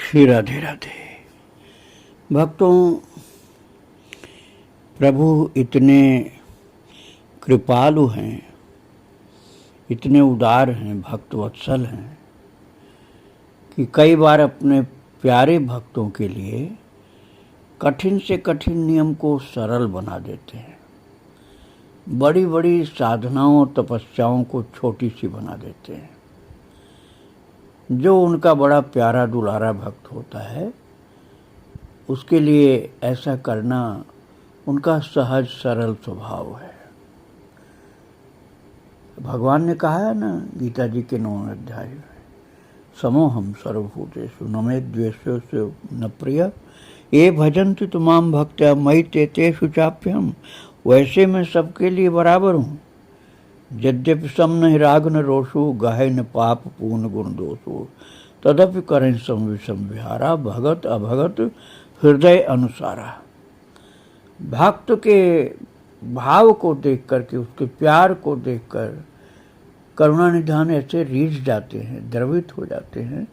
श्री राधे राधे। भक्तों, प्रभु इतने कृपालु हैं, इतने उदार हैं, भक्त वत्सल हैं कि कई बार अपने प्यारे भक्तों के लिए कठिन से कठिन नियम को सरल बना देते हैं। बड़ी बड़ी साधनाओं और तपस्याओं को छोटी सी बना देते हैं। जो उनका बड़ा प्यारा दुलारा भक्त होता है उसके लिए ऐसा करना उनका सहज सरल स्वभाव है। भगवान ने कहा है ना गीता जी के 9वें अध्याय में, समोहम सर्वभूतेषु न मे द्वेष्योऽस्ति न प्रिय ये भजन्ति तो माम भक्त्या मयि ते तेषु चाप्यहम्। वैसे मैं सबके लिए बराबर हूँ। यद्यपि सम न राग न रोषु गाहे न पाप पूर्ण गुण दोषु तदपि करें सम विषम विहारा भगत अभगत हृदय अनुसारा। भक्त के भाव को देख करके, उसके प्यार को देखकर करुणा निधान ऐसे रीझ जाते हैं, द्रवित हो जाते हैं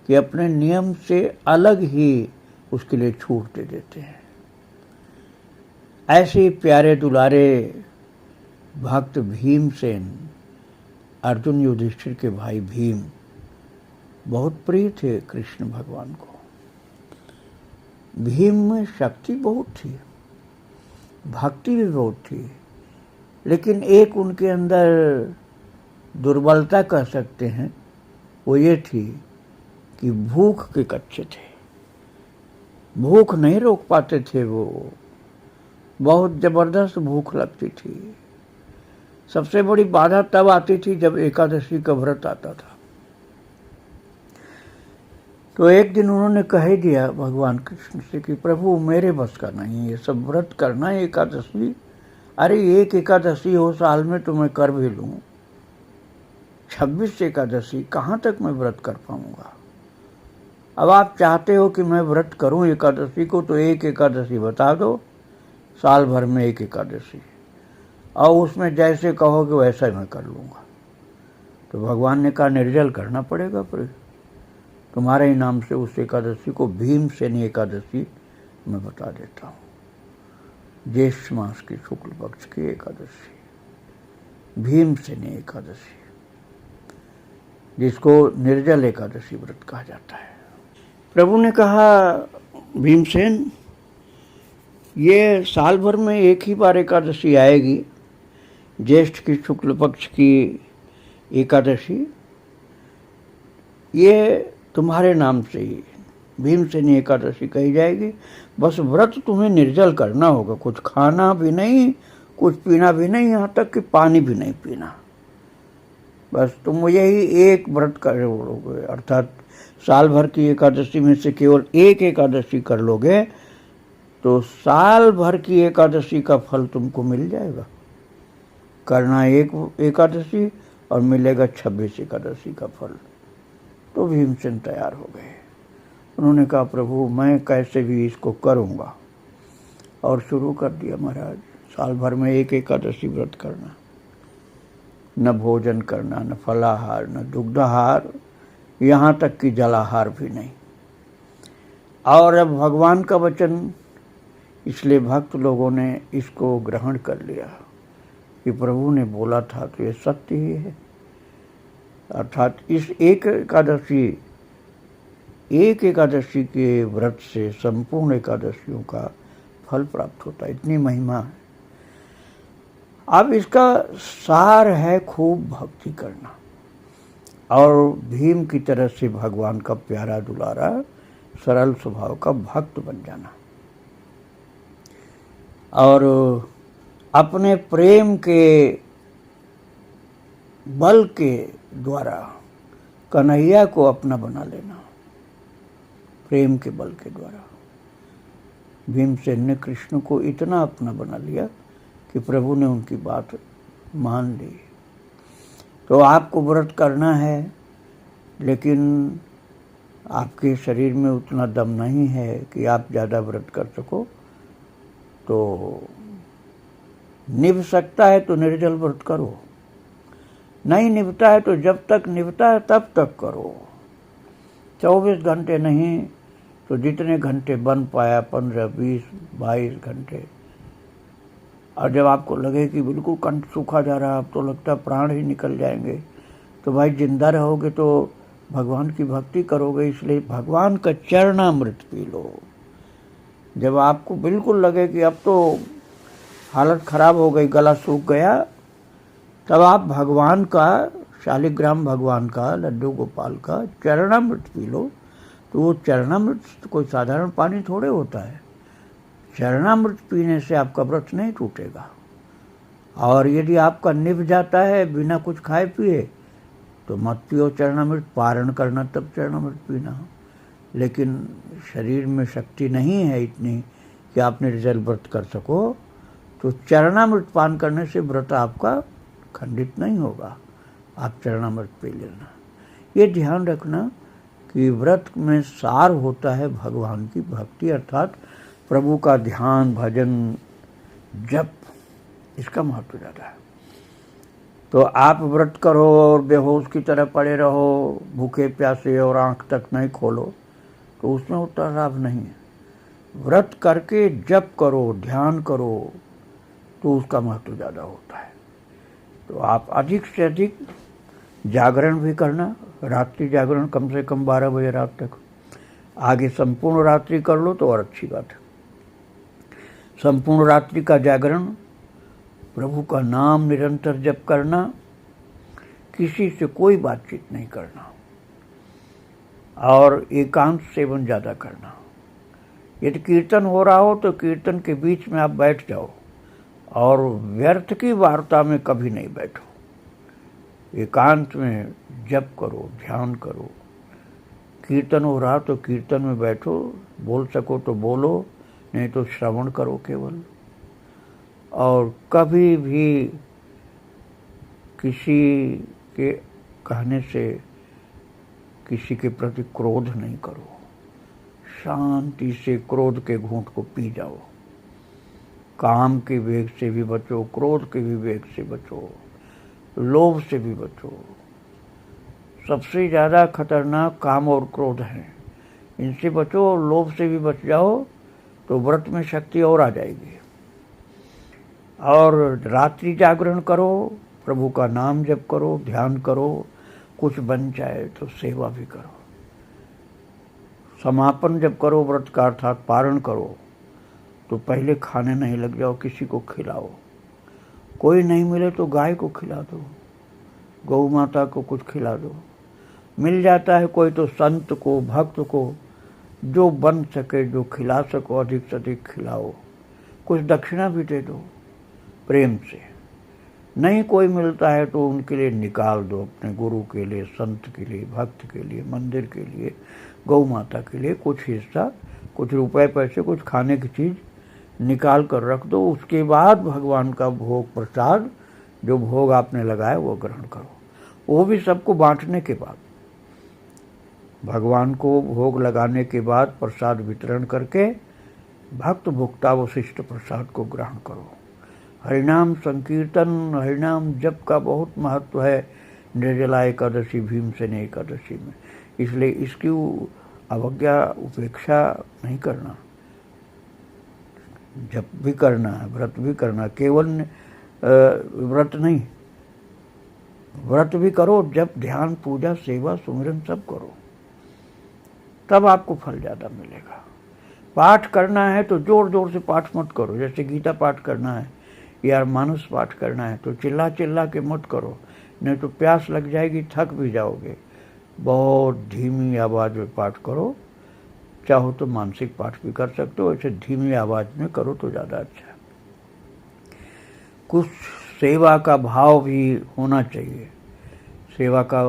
कि अपने नियम से अलग ही उसके लिए छूट दे देते हैं। ऐसे प्यारे दुलारे भक्त भीमसेन, अर्जुन युधिष्ठिर के भाई भीम, बहुत प्रिय थे कृष्ण भगवान को। भीम में शक्ति बहुत थी, भक्ति भी बहुत थी, लेकिन एक उनके अंदर दुर्बलता कह सकते हैं, वो ये थी कि भूख के कच्चे थे। भूख नहीं रोक पाते थे वो, बहुत जबरदस्त भूख लगती थी। सबसे बड़ी बाधा तब आती थी जब एकादशी का व्रत आता था। तो एक दिन उन्होंने कह दिया भगवान कृष्ण से कि प्रभु मेरे बस का नहीं है ये सब व्रत करना, एकादशी। अरे एक एकादशी हो साल में तो मैं कर भी लूँ, 26 एकादशी कहाँ तक मैं व्रत कर पाऊंगा। अब आप चाहते हो कि मैं व्रत करूं एकादशी को, तो एक एकादशी बता दो, साल भर में एक एकादशी, और उसमें जैसे कहोगे वैसा ही मैं कर लूँगा। तो भगवान ने कहा निर्जल करना पड़ेगा, पर तुम्हारे ही नाम से उस एकादशी को भीमसेन एकादशी मैं बता देता हूँ। ज्येष्ठ मास की शुक्ल पक्ष की एकादशी, भीमसेन एकादशी, जिसको निर्जल एकादशी व्रत कहा जाता है। प्रभु ने कहा भीमसेन, ये साल भर में एक ही बार एकादशी आएगी, ज्येष्ठ की शुक्ल पक्ष की एकादशी, ये तुम्हारे नाम से ही भीमसेनी एकादशी कही जाएगी। बस व्रत तुम्हें निर्जल करना होगा, कुछ खाना भी नहीं, कुछ पीना भी नहीं, यहाँ तक कि पानी भी नहीं पीना। बस तुम यही एक व्रत करोगे, अर्थात साल भर की एकादशी में से केवल एक एकादशी कर लोगे तो साल भर की एकादशी का फल तुमको मिल जाएगा। करना एक एकादशी और मिलेगा 26 एकादशी का फल। तो भीमसेन तैयार हो गए। उन्होंने कहा प्रभु मैं कैसे भी इसको करूँगा, और शुरू कर दिया महाराज। साल भर में एक एकादशी व्रत करना, न भोजन करना, न फलाहार, न दुग्धाहार, यहाँ तक कि जलाहार भी नहीं। और अब भगवान का वचन, इसलिए भक्त लोगों ने इसको ग्रहण कर लिया कि प्रभु ने बोला था तो ये सत्य ही है। अर्थात इस एक एकादशी के व्रत से संपूर्ण एकादशियों का फल प्राप्त होता है, इतनी महिमा है। अब इसका सार है खूब भक्ति करना और भीम की तरह से भगवान का प्यारा दुलारा सरल स्वभाव का भक्त बन जाना, और अपने प्रेम के बल के द्वारा कन्हैया को अपना बना लेना। प्रेम के बल के द्वारा भीमसेन ने कृष्ण को इतना अपना बना लिया कि प्रभु ने उनकी बात मान ली। तो आपको व्रत करना है, लेकिन आपके शरीर में उतना दम नहीं है कि आप ज़्यादा व्रत कर सको, तो निभ सकता है तो निर्जल व्रत करो, नहीं निभता है तो जब तक निभता है तब तक करो। 24 घंटे नहीं तो जितने घंटे बन पाया, 15, 20, 22 घंटे। और जब आपको लगे कि बिल्कुल कंठ सूखा जा रहा है, अब तो लगता है प्राण ही निकल जाएंगे, तो भाई जिंदा रहोगे तो भगवान की भक्ति करोगे, इसलिए भगवान का चरणामृत पी लो। जब आपको बिल्कुल लगे कि अब तो हालत खराब हो गई, गला सूख गया, तब आप भगवान का, शालिग्राम भगवान का, लड्डू गोपाल का चरणामृत पी लो। तो वो चरणामृत कोई साधारण पानी थोड़े होता है। चरणामृत पीने से आपका व्रत नहीं टूटेगा। और यदि आपका निभ जाता है बिना कुछ खाए पिए तो मत पियो चरणामृत, पारण करना तब चरणामृत पीना। लेकिन शरीर में शक्ति नहीं है इतनी कि आप निर्जल व्रत कर सको, तो चरणामृत पान करने से व्रत आपका खंडित नहीं होगा। आप चरणामृत पी लेना। ये ध्यान रखना कि व्रत में सार होता है भगवान की भक्ति, अर्थात प्रभु का ध्यान, भजन, जप, इसका महत्व ज़्यादा है। तो आप व्रत करो और बेहोश की तरह पड़े रहो, भूखे प्यासे, और आंख तक नहीं खोलो, तो उसमें उतना लाभ नहीं है। व्रत करके जप करो, ध्यान करो, तो उसका महत्व ज़्यादा होता है। तो आप अधिक से अधिक जागरण भी करना, रात्रि जागरण कम से कम 12 बजे रात तक। आगे संपूर्ण रात्रि कर लो तो और अच्छी बात है। संपूर्ण रात्रि का जागरण, प्रभु का नाम निरंतर जप करना, किसी से कोई बातचीत नहीं करना, और एकांत सेवन ज़्यादा करना। यदि कीर्तन हो रहा हो तो कीर्तन के बीच में आप बैठ जाओ, और व्यर्थ की वार्ता में कभी नहीं बैठो। एकांत में जप करो, ध्यान करो। कीर्तन हो रहा तो कीर्तन में बैठो, बोल सको तो बोलो, नहीं तो श्रवण करो केवल। और कभी भी किसी के कहने से किसी के प्रति क्रोध नहीं करो। शांति से क्रोध के घूंट को पी जाओ। काम के वेग से भी बचो, क्रोध के भी वेग से बचो, लोभ से भी बचो। सबसे ज़्यादा खतरनाक काम और क्रोध है, इनसे बचो। और लोभ से भी बच जाओ तो व्रत में शक्ति और आ जाएगी। और रात्रि जागरण करो, प्रभु का नाम जप करो, ध्यान करो, कुछ बन जाए तो सेवा भी करो। समापन जब करो व्रत का, अर्थात पारण करो, तो पहले खाने नहीं लग जाओ, किसी को खिलाओ। कोई नहीं मिले तो गाय को खिला दो, गौ माता को कुछ खिला दो। मिल जाता है कोई तो संत को, भक्त को, जो बन सके, जो खिला सको अधिक से अधिक खिलाओ। कुछ दक्षिणा भी दे दो प्रेम से। नहीं कोई मिलता है तो उनके लिए निकाल दो, अपने गुरु के लिए, संत के लिए, भक्त के लिए, मंदिर के लिए, गौ माता के लिए कुछ हिस्सा, कुछ रुपए पैसे, कुछ खाने की चीज़ निकाल कर रख दो। उसके बाद भगवान का भोग प्रसाद, जो भोग आपने लगाया वो ग्रहण करो। वो भी सबको बांटने के बाद, भगवान को भोग लगाने के बाद प्रसाद वितरण करके भक्त भुक्ता वशिष्ठ प्रसाद को ग्रहण करो। हरिनाम संकीर्तन, हरिनाम जप का बहुत महत्व है निर्जला एकादशी, भीमसेनी एकादशी में। इसलिए इसकी अवज्ञा, उपेक्षा नहीं करना। जप भी करना है, व्रत भी करना, केवल व्रत नहीं, व्रत भी करो, जप, ध्यान, पूजा, सेवा, सुमिरन सब करो, तब आपको फल ज़्यादा मिलेगा। पाठ करना है तो जोर जोर से पाठ मत करो। जैसे गीता पाठ करना है या मानस पाठ करना है तो चिल्ला चिल्ला के मत करो, नहीं तो प्यास लग जाएगी, थक भी जाओगे। बहुत धीमी आवाज़ में पाठ करो। चाहो तो मानसिक पाठ भी कर सकते हो, ऐसे धीमी आवाज़ में करो तो ज़्यादा अच्छा है। कुछ सेवा का भाव भी होना चाहिए। सेवा का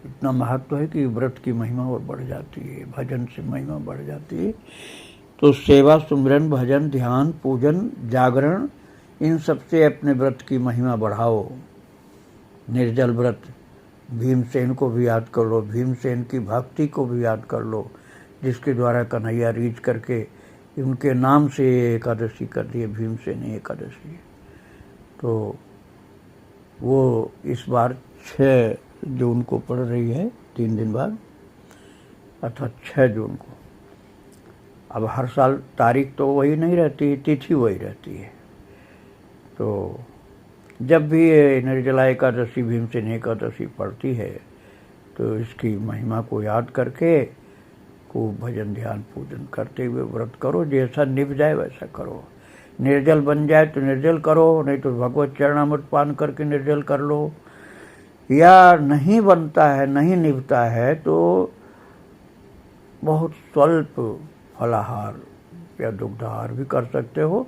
इतना महत्व है कि व्रत की महिमा और बढ़ जाती है, भजन से महिमा बढ़ जाती है। तो सेवा, सुमिरन, भजन, ध्यान, पूजन, जागरण, इन सबसे अपने व्रत की महिमा बढ़ाओ। निर्जल व्रत, भीमसेन को भी याद कर लो, भीमसेन की भक्ति को भी याद कर लो, जिसके द्वारा कन्हैया रीझ करके उनके नाम से एकादशी कर दी है, भीमसेनी एकादशी। तो वो इस बार 6 जून को पड़ रही है, 3 दिन बाद। अर्थात 6 जून को। अब हर साल तारीख तो वही नहीं रहती, तिथि वही रहती है। तो जब भी ये निर्जला एकादशी, भीमसेनी एकादशी पड़ती है तो इसकी महिमा को याद करके खूब भजन ध्यान पूजन करते हुए व्रत करो। जैसा निभ जाए वैसा करो। निर्जल बन जाए तो निर्जल करो, नहीं तो भगवत चरणामृत पान करके निर्जल कर लो। या नहीं बनता है, नहीं निभता है तो बहुत स्वल्प फलाहार या दुग्धाहार भी कर सकते हो,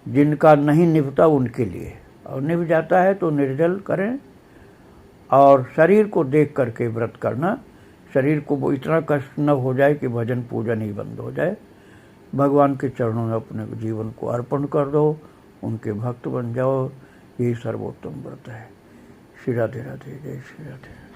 जिनका नहीं निभता उनके लिए। और निभ जाता है तो निर्जल करें। और शरीर को देख करके व्रत करना, शरीर को वो इतना कष्ट न हो जाए कि भजन पूजन ही बंद हो जाए। भगवान के चरणों में अपने जीवन को अर्पण कर दो, उनके भक्त बन जाओ। यही सर्वोत्तम व्रत है। श्री राधे राधे, जय श्री राधे।